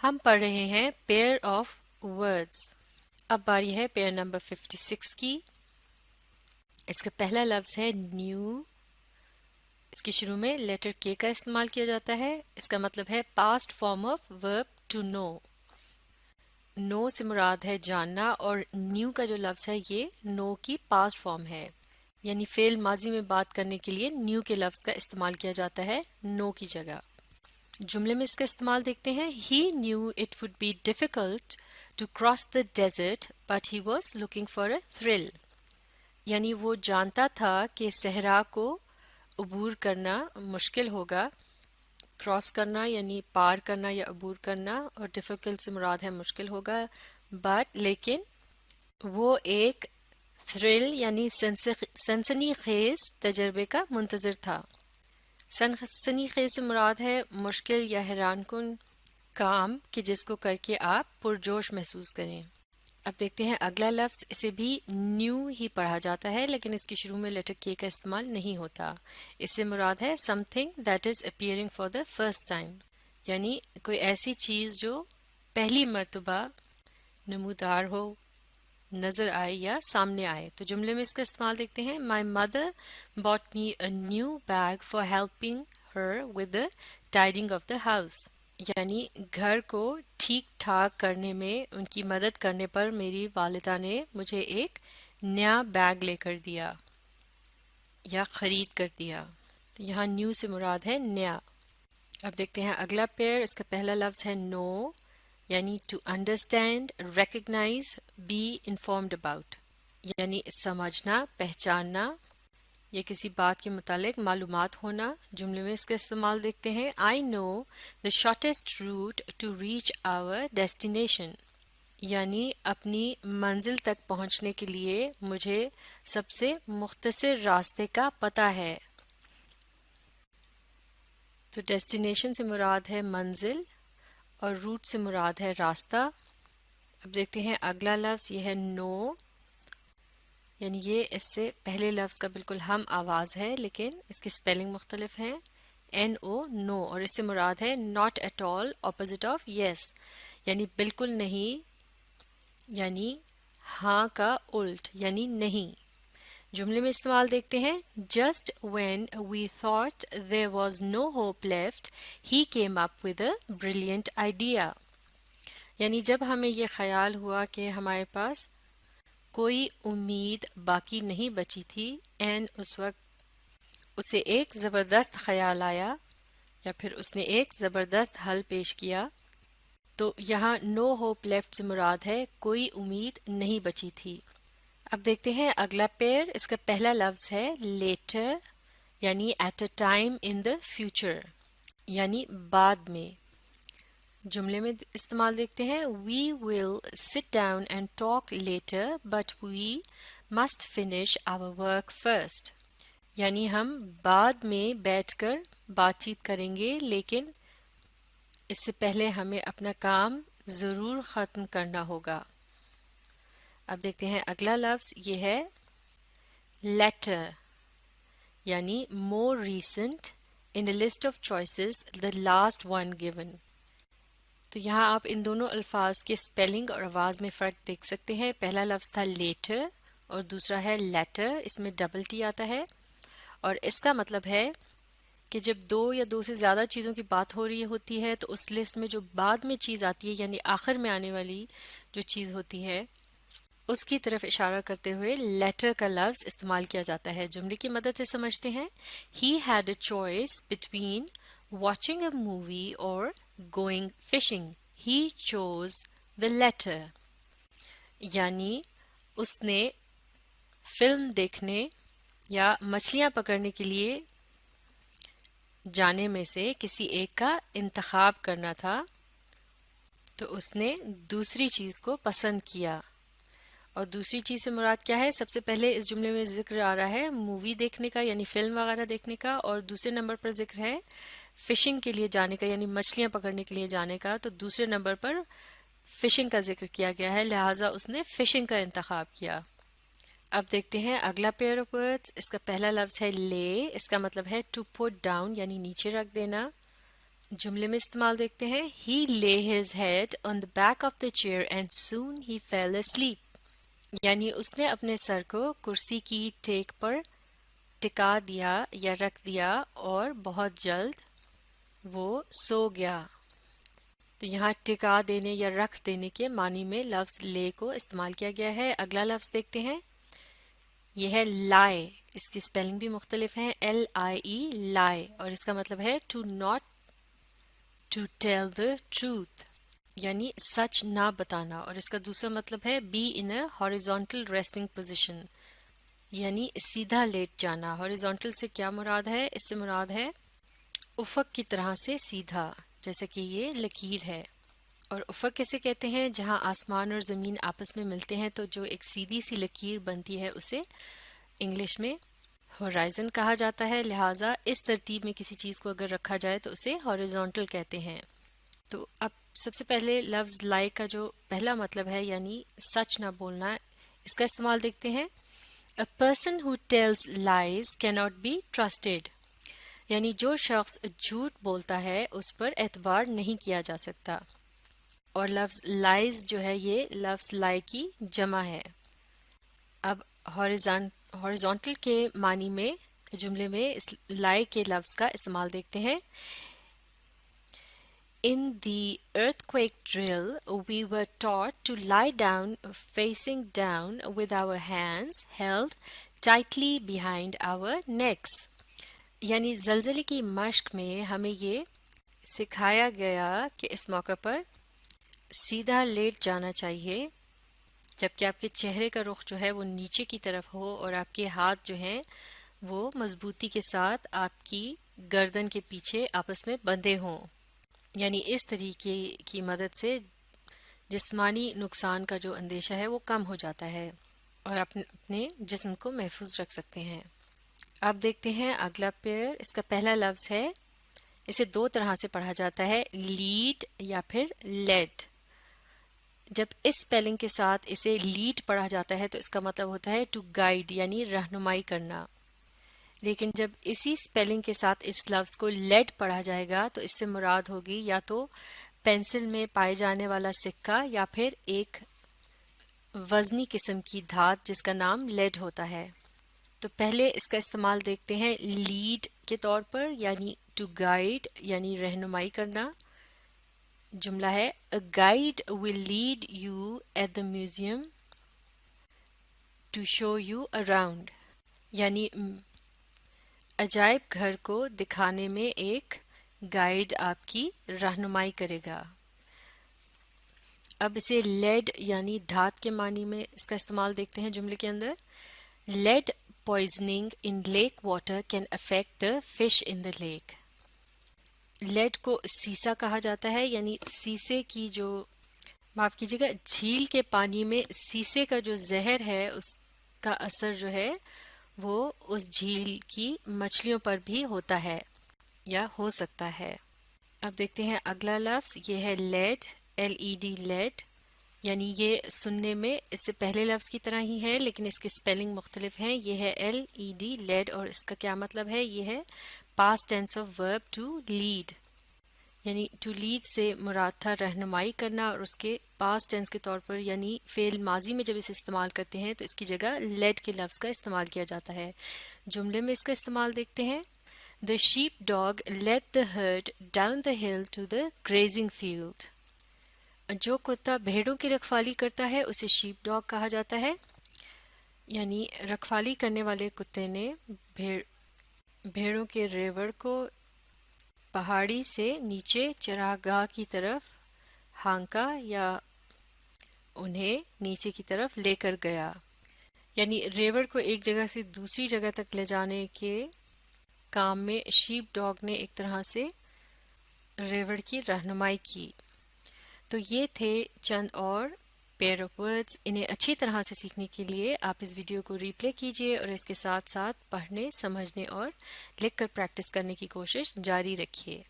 ہم پڑھ رہے ہیں پیئر آف ورڈز. اب باری ہے پیئر نمبر 56 کی. اس کا پہلا لفظ ہے نیو. اس کے شروع میں لیٹر کے کا استعمال کیا جاتا ہے. اس کا مطلب ہے past form of verb to know. نو سے مراد ہے جاننا، اور نیو کا جو لفظ ہے یہ نو کی پاسٹ فارم ہے، یعنی فعل ماضی میں بات کرنے کے لیے نیو کے لفظ کا استعمال کیا جاتا ہے نو کی جگہ. جملے میں اس کا استعمال دیکھتے ہیں. He knew it would be difficult to cross the desert but he was looking for a thrill. یعنی وہ جانتا تھا کہ صحرا کو عبور کرنا مشکل ہوگا. کراس کرنا یعنی پار کرنا یا عبور کرنا، اور ڈیفیکلٹ سے مراد ہے مشکل ہوگا. بٹ لیکن وہ ایک تھرل یعنی سنسنی خیز تجربے کا منتظر تھا. سنسنی خیز سے مراد ہے مشکل یا حیران کن کام کہ جس کو کر کے آپ پرجوش محسوس کریں. اب دیکھتے ہیں اگلا لفظ. اسے بھی نیو ہی پڑھا جاتا ہے لیکن اس کے شروع میں لیٹر کے کا استعمال نہیں ہوتا. اس سے مراد ہے some thing that is appearing for the first time, یعنی کوئی ایسی چیز جو پہلی مرتبہ نمودار ہو، نظر آئے یا سامنے آئے. تو جملے میں اس کا استعمال دیکھتے ہیں. My mother bought me a new bag for helping her with the tidying of the house. یعنی گھر کو ٹھیک ٹھاک کرنے میں ان کی مدد کرنے پر میری والدہ نے مجھے ایک نیا بیگ لے کر دیا یا خرید کر دیا. تو یہاں نیو سے مراد ہے نیا. اب دیکھتے ہیں اگلا پیئر. اس کا پہلا لفظ ہے نو، یعنی to understand, recognize, be informed about, یعنی سمجھنا، پہچاننا یا کسی بات کے متعلق معلومات ہونا. جملے میں اس کا استعمال دیکھتے ہیں. I know the shortest route to reach our destination, یعنی اپنی منزل تک پہنچنے کے لیے مجھے سب سے مختصر راستے کا پتہ ہے. تو ڈیسٹینیشن سے مراد ہے منزل اور روٹ سے مراد ہے راستہ. اب دیکھتے ہیں اگلا لفظ. یہ ہے نو، یعنی یہ اس سے پہلے لفظ کا بالکل ہم آواز ہے لیکن اس کی سپیلنگ مختلف ہے. این او نو، اور اس سے مراد ہے not at all opposite of yes, یعنی بالکل نہیں، یعنی ہاں کا الٹ یعنی نہیں. جملے میں استعمال دیکھتے ہیں. Just when we thought there was no hope left he came up with a brilliant idea, یعنی جب ہمیں یہ خیال ہوا کہ ہمارے پاس کوئی امید باقی نہیں بچی تھی، اینڈ اس وقت اسے ایک زبردست خیال آیا یا پھر اس نے ایک زبردست حل پیش کیا. تو یہاں نو ہوپ لیفٹ سے مراد ہے کوئی امید نہیں بچی تھی. اب دیکھتے ہیں اگلا پیئر. اس کا پہلا لفظ ہے لیٹر، یعنی at a time in the future, یعنی بعد میں. جملے میں استعمال دیکھتے ہیں. We will sit down and talk later but we must finish our work first, یعنی ہم بعد میں بیٹھ کر بات چیت کریں گے لیکن اس سے پہلے ہمیں اپنا کام ضرور ختم کرنا ہوگا. اب دیکھتے ہیں اگلا لفظ. یہ ہے لیٹر، یعنی more recent in a list of choices the last one given. تو یہاں آپ ان دونوں الفاظ کے سپیلنگ اور آواز میں فرق دیکھ سکتے ہیں. پہلا لفظ تھا لیٹر اور دوسرا ہے لیٹر. اس میں ڈبل ٹی آتا ہے اور اس کا مطلب ہے کہ جب دو یا دو سے زیادہ چیزوں کی بات ہو رہی ہوتی ہے تو اس لسٹ میں جو بعد میں چیز آتی ہے، یعنی آخر میں آنے والی جو چیز ہوتی ہے، اس کی طرف اشارہ کرتے ہوئے لیٹر کا لفظ استعمال کیا جاتا ہے. جملے کی مدد سے سمجھتے ہیں. He had a choice between watching a movie or going fishing. He chose the latter, یعنی اس نے فلم دیکھنے یا مچھلیاں پکڑنے کے لیے جانے میں سے کسی ایک کا انتخاب کرنا تھا، تو اس نے دوسری چیز کو پسند کیا. اور دوسری چیز سے مراد کیا ہے؟ سب سے پہلے اس جملے میں ذکر آ رہا ہے مووی دیکھنے کا یعنی فلم وغیرہ دیکھنے کا، اور دوسرے نمبر پر ذکر ہے فشنگ کے لیے جانے کا یعنی مچھلیاں پکڑنے کے لیے جانے کا. تو دوسرے نمبر پر فشنگ کا ذکر کیا گیا ہے، لہٰذا اس نے فشنگ کا انتخاب کیا. اب دیکھتے ہیں اگلا پیئر آف ورڈز. اس کا پہلا لفظ ہے لے. اس کا مطلب ہے ٹو پٹ ڈاؤن یعنی نیچے رکھ دینا. جملے میں استعمال دیکھتے ہیں. He lay his head on the back of the chair and soon he fell asleep. یعنی اس نے اپنے سر کو کرسی کی ٹیک پر ٹکا دیا یا رکھ دیا اور بہت جلد وہ سو گیا. تو یہاں ٹکا دینے یا رکھ دینے کے معنی میں لفظ لے کو استعمال کیا گیا ہے. اگلا لفظ دیکھتے ہیں. یہ ہے لائے. اس کی سپیلنگ بھی مختلف ہیں. LIE لائے اور اس کا مطلب ہے to not to tell the truth یعنی سچ نہ بتانا. اور اس کا دوسرا مطلب ہے be in a horizontal resting position یعنی سیدھا لیٹ جانا. ہاریزونٹل سے کیا مراد ہے؟ اس سے مراد ہے افق کی طرح سے سیدھا، جیسے کہ یہ لکیر ہے. اور افق کیسے کہتے ہیں؟ جہاں آسمان اور زمین آپس میں ملتے ہیں تو جو ایک سیدھی سی لکیر بنتی ہے اسے انگلش میں ہورائزن کہا جاتا ہے. لہٰذا اس ترتیب میں کسی چیز کو اگر رکھا جائے تو اسے ہاریزونٹل کہتے ہیں. تو اب سب سے پہلے لفظ لائے کا جو پہلا مطلب ہے یعنی سچ نہ بولنا، اس کا استعمال دیکھتے ہیں. A person who tells lies cannot be trusted. یعنی جو شخص جھوٹ بولتا ہے اس پر اعتبار نہیں کیا جا سکتا. اور لفظ لائز جو ہے یہ لفظ لائے کی جمع ہے. اب ہاریزونٹل کے معنی میں جملے میں اس لائے کے لفظ کا استعمال دیکھتے ہیں. In the earthquake drill, we were taught to lie down facing down with our hands held tightly behind our necks. یعنی زلزلے کی مشق میں ہمیں یہ سکھایا گیا کہ اس موقع پر سیدھا لیٹ جانا چاہیے جبکہ آپ کے چہرے کا رخ جو ہے وہ نیچے کی طرف ہو اور آپ کے ہاتھ جو ہیں وہ مضبوطی کے ساتھ آپ کی گردن کے پیچھے آپس میں بندھے ہوں. یعنی اس طریقے کی مدد سے جسمانی نقصان کا جو اندیشہ ہے وہ کم ہو جاتا ہے اور اپنے جسم کو محفوظ رکھ سکتے ہیں. اب دیکھتے ہیں اگلا پیئر. اس کا پہلا لفظ ہے، اسے دو طرح سے پڑھا جاتا ہے، لیڈ یا پھر لیڈ. جب اس سپیلنگ کے ساتھ اسے لیڈ پڑھا جاتا ہے تو اس کا مطلب ہوتا ہے ٹو گائیڈ یعنی رہنمائی کرنا. لیکن جب اسی سپیلنگ کے ساتھ اس لفظ کو لیڈ پڑھا جائے گا تو اس سے مراد ہوگی یا تو پینسل میں پائے جانے والا سکہ یا پھر ایک وزنی قسم کی دھات جس کا نام لیڈ ہوتا ہے. تو پہلے اس کا استعمال دیکھتے ہیں لیڈ کے طور پر یعنی ٹو گائیڈ یعنی رہنمائی کرنا. جملہ ہے A guide will lead you at the museum to show you around. یعنی عجائب گھر کو دکھانے میں ایک گائیڈ آپ کی رہنمائی کرے گا. اب اسے لیڈ یعنی دھات کے معنی میں اس کا استعمال دیکھتے ہیں جملے کے اندر. Lead poisoning in lake water can affect the fish in the lake. Lead کو سیسا کہا جاتا ہے یعنی سیسے کی جو معاف کیجیے گا جھیل کے پانی میں سیسے کا جو زہر ہے اس کا اثر جو ہے وہ اس جھیل کی مچھلیوں پر بھی ہوتا ہے یا ہو سکتا ہے. اب دیکھتے ہیں اگلا لفظ. یہ ہے لیڈ LED لیڈ یعنی یہ سننے میں اس سے پہلے لفظ کی طرح ہی ہے لیکن اس کی سپیلنگ مختلف ہیں. یہ ہے LED لیڈ اور اس کا کیا مطلب ہے؟ یہ ہے past tense of verb to lead یعنی ٹو لیڈ سے مراد تھا رہنمائی کرنا اور اس کے پاسٹ ٹینس کے طور پر یعنی فعل ماضی میں جب اسے استعمال کرتے ہیں تو اس کی جگہ لیڈ کے لفظ کا استعمال کیا جاتا ہے. جملے میں اس کا استعمال دیکھتے ہیں. The sheepdog led the herd down the hill to the grazing field. جو کتا بھیڑوں کی رکھوالی کرتا ہے اسے شیپ ڈاگ کہا جاتا ہے. یعنی رکھوالی کرنے والے کتے نے بھیڑوں کے ریوڑ کو پہاڑی سے نیچے چراگاہ کی طرف ہانکا یا انہیں نیچے کی طرف لے کر گیا. یعنی ریوڑ کو ایک جگہ سے دوسری جگہ تک لے جانے کے کام میں شیپ ڈاگ نے ایک طرح سے ریوڑ کی رہنمائی کی. تو یہ تھے چند اور پیئر آف ورڈز. انہیں اچھی طرح سے سیکھنے کے لیے آپ اس ویڈیو کو ری پلے کیجیے اور اس کے ساتھ ساتھ پڑھنے، سمجھنے اور لکھ کر پریکٹس کرنے کی کوشش جاری رکھیے.